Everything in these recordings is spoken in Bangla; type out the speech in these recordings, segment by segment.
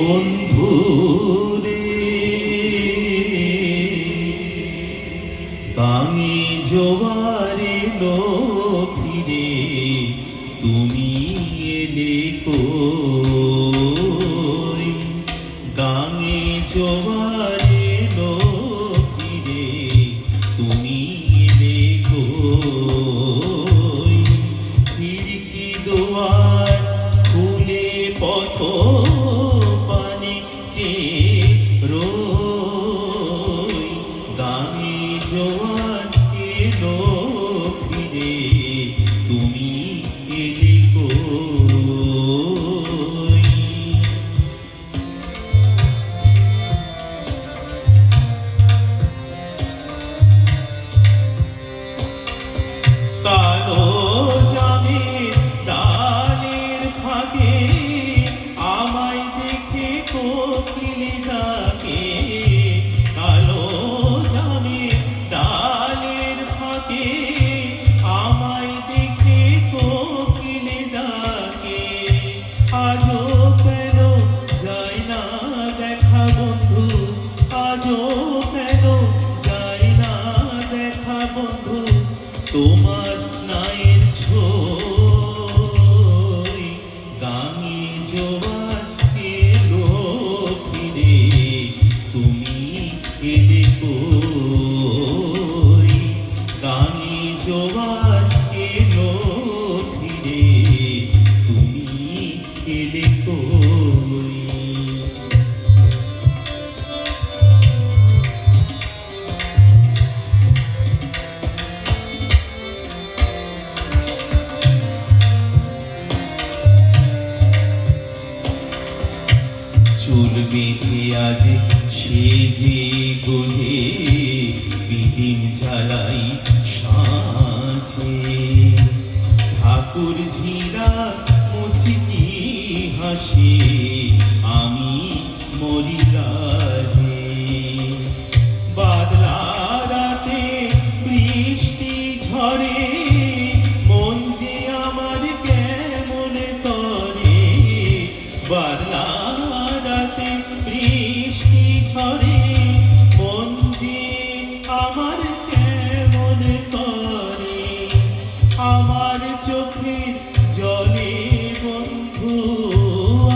বন্ধুরে গাঙে জোয়ার এলো ফিরে, তুমি এলে কই? গাঙে জোয়ার এলো ফিরে, তুমি এলে কই? খিড়কি দুয়ার খুলে পথ পানে চেয়ে রই, গাঙে জোয়ার এলো ফিরে, তুমি এলে কই? কালো জামের ডালের ফাঁকে আমায় দেখে কোকিল ডাকে, কালো জামের ডালের ফাঁকে আমায় দেখে কোকিল ডাকে। আজও কেন যায় না দেখা বন্ধু, আজও কেন যায় না দেখা বন্ধু, তোমার নায়ের ছোঁয়? গাঙে জোয়ার এলো ফিরে, তুমি এলে কই? গাঙে জোয়ার এলো ফিরে, তুমি এলে কই? চুল বেঁধে আজ সেজে গোজে বিদিন জ্বালাই সাঁঝে, ঠাকুর ঝিরা মুচকি হাসে, আমি মরি লাজে। বাদলা রাতে বৃষ্টি ঝরে, মন যে আমার কেমন করে। বাদলা রাতে বৃষ্টি ঝরে, মন যে আমার কেমন করে। আমার চোখের জলে বন্ধু,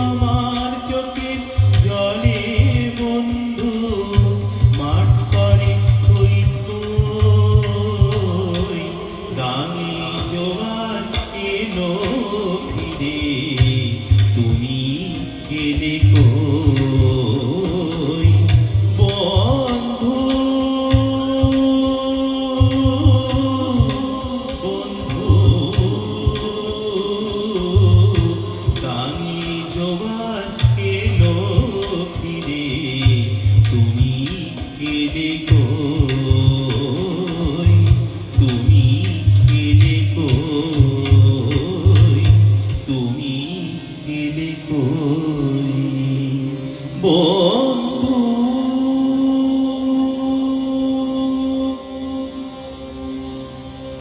আমার চোখের জলে বন্ধু, মাঠ করে থই থই। গাঙে জোয়ার এলো ফিরে, তুমি এলে কই? বন্ধু বন্ধু, গাঙে জোয়ার এলো ফিরে, তুমি এলে কই? তুমি এলে কই? তুমি এলে কই?